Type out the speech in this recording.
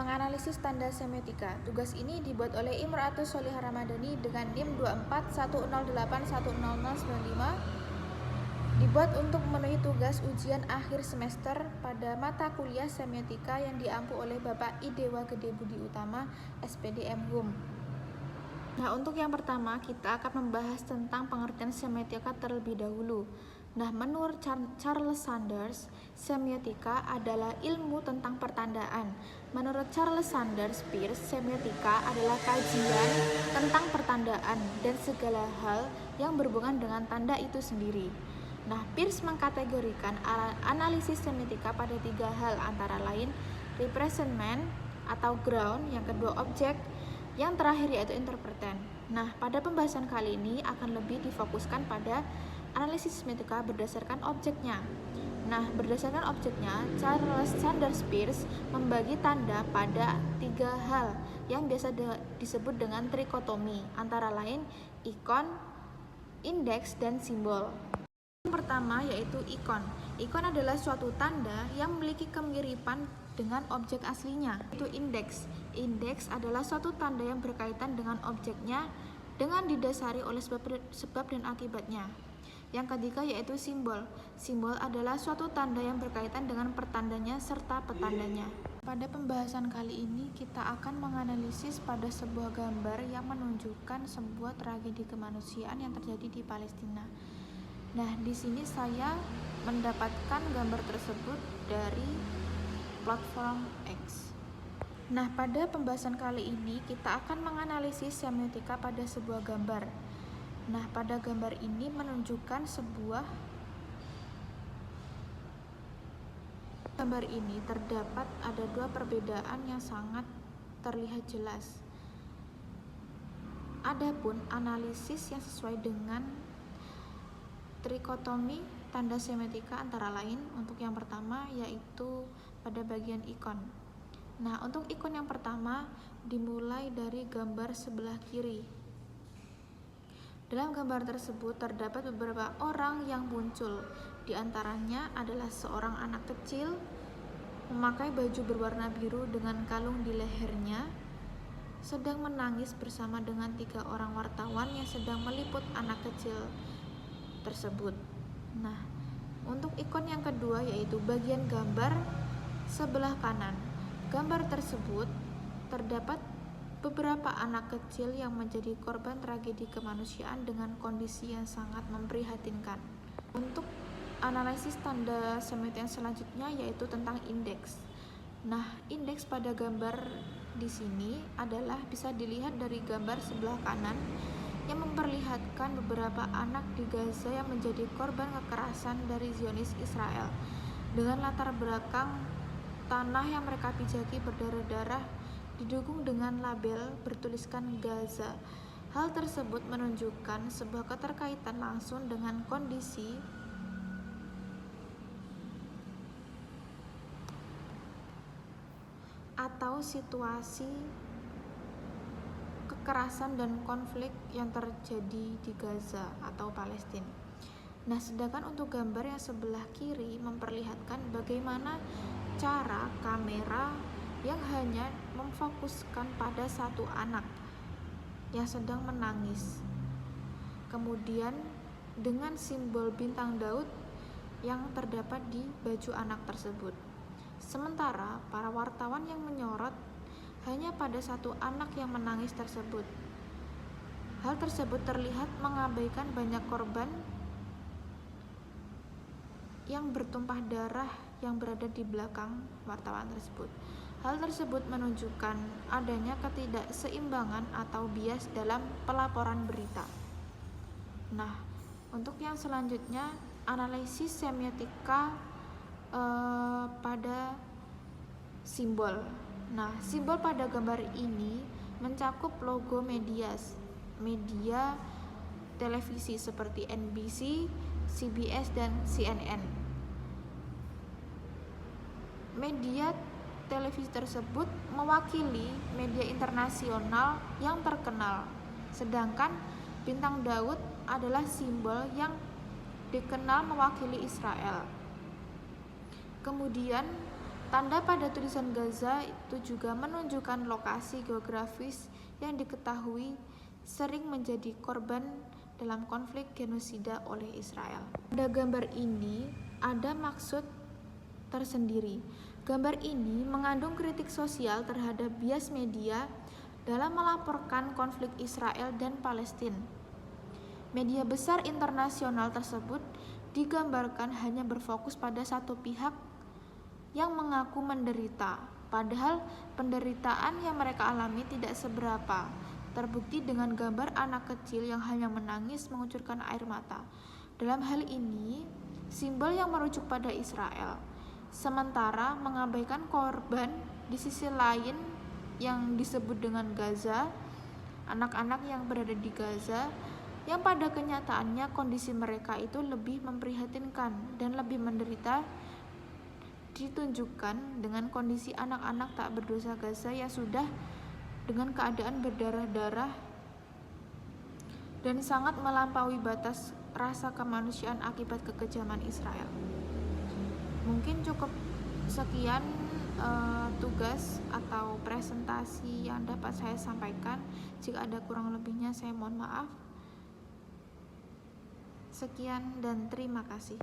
Menganalisis tanda semiotika. Tugas ini dibuat oleh Imro'atus Sholihah Ramadhani dengan NIM 24108100095. Dibuat untuk memenuhi tugas ujian akhir semester pada mata kuliah semiotika yang diampu oleh Bapak Idewa Gede Budi Utama, SPD M.Hum. Nah, untuk yang pertama kita akan membahas tentang pengertian semiotika terlebih dahulu. Nah, menurut Charles Sanders, semiotika adalah ilmu tentang pertandaan. Menurut Charles Sanders Peirce, semiotika adalah kajian tentang pertandaan dan segala hal yang berhubungan dengan tanda itu sendiri. Nah, Peirce mengkategorikan analisis semiotika pada 3 hal, antara lain representment atau ground, yang kedua objek, yang terakhir yaitu interpretant. Nah, pada pembahasan kali ini akan lebih difokuskan pada analisis semiotika berdasarkan objeknya. Nah, berdasarkan objeknya, Charles Sanders Peirce membagi tanda pada 3 hal yang biasa disebut dengan trikotomi, antara lain ikon, indeks, dan simbol. Yang pertama yaitu ikon. Ikon adalah suatu tanda yang memiliki kemiripan dengan objek aslinya. Itu indeks. Indeks adalah suatu tanda yang berkaitan dengan objeknya dengan didasari oleh sebab dan akibatnya. Yang ketiga yaitu simbol. Simbol adalah suatu tanda yang berkaitan dengan pertandanya serta petandanya. Pada pembahasan kali ini kita akan menganalisis pada sebuah gambar yang menunjukkan sebuah tragedi kemanusiaan yang terjadi di Palestina. Nah, di sini saya mendapatkan gambar tersebut dari platform X. Nah, pada pembahasan kali ini kita akan menganalisis semiotika pada sebuah gambar. Nah, pada gambar ini menunjukkan gambar ini terdapat ada 2 perbedaan yang sangat terlihat jelas. Adapun analisis yang sesuai dengan trikotomi tanda semiotika antara lain untuk yang pertama yaitu pada bagian ikon. Nah, untuk ikon yang pertama dimulai dari gambar sebelah kiri. Dalam gambar tersebut terdapat beberapa orang yang muncul. Di antaranya adalah seorang anak kecil memakai baju berwarna biru dengan kalung di lehernya, sedang menangis bersama dengan 3 orang wartawan yang sedang meliput anak kecil tersebut. Nah, untuk ikon yang kedua yaitu bagian gambar sebelah kanan. Gambar tersebut terdapat beberapa anak kecil yang menjadi korban tragedi kemanusiaan dengan kondisi yang sangat memprihatinkan. Untuk analisis tanda semiotika yang selanjutnya yaitu tentang indeks. Nah, indeks pada gambar di sini adalah bisa dilihat dari gambar sebelah kanan yang memperlihatkan beberapa anak di Gaza yang menjadi korban kekerasan dari Zionis Israel dengan latar belakang tanah yang mereka pijaki berdarah-darah didukung dengan label bertuliskan Gaza. Hal tersebut menunjukkan sebuah keterkaitan langsung dengan kondisi atau situasi kekerasan dan konflik yang terjadi di Gaza atau Palestina. Nah, sedangkan untuk gambar yang sebelah kiri memperlihatkan bagaimana cara kamera yang hanya memfokuskan pada satu anak yang sedang menangis. Kemudian dengan simbol bintang Daud yang terdapat di baju anak tersebut. Sementara para wartawan yang menyorot hanya pada satu anak yang menangis tersebut. Hal tersebut terlihat mengabaikan banyak korban yang bertumpah darah yang berada di belakang wartawan tersebut. Hal tersebut menunjukkan adanya ketidakseimbangan atau bias dalam pelaporan berita. Nah, untuk yang selanjutnya analisis semiotika pada simbol. Nah, simbol pada gambar ini mencakup logo media televisi seperti NBC, CBS, dan CNN. Media televisi tersebut mewakili media internasional yang terkenal, sedangkan bintang Daud adalah simbol yang dikenal mewakili Israel. Kemudian Tanda pada tulisan Gaza itu juga menunjukkan lokasi geografis yang diketahui sering menjadi korban dalam konflik genosida oleh Israel. Pada gambar ini ada maksud tersendiri. Gambar ini mengandung kritik sosial terhadap bias media dalam melaporkan konflik Israel dan Palestina. Media besar internasional tersebut digambarkan hanya berfokus pada satu pihak yang mengaku menderita, padahal penderitaan yang mereka alami tidak seberapa. Terbukti dengan gambar anak kecil yang hanya menangis mengucurkan air mata. Dalam hal ini, simbol yang merujuk pada Israel, sementara mengabaikan korban di sisi lain yang disebut dengan Gaza, anak-anak yang berada di Gaza, yang pada kenyataannya kondisi mereka itu lebih memprihatinkan dan lebih menderita, ditunjukkan dengan kondisi anak-anak tak berdosa Gaza yang sudah dengan keadaan berdarah-darah dan sangat melampaui batas rasa kemanusiaan akibat kekejaman Israel. Mungkin cukup sekian tugas atau presentasi yang dapat saya sampaikan. Jika ada kurang lebihnya saya mohon maaf. Sekian dan terima kasih.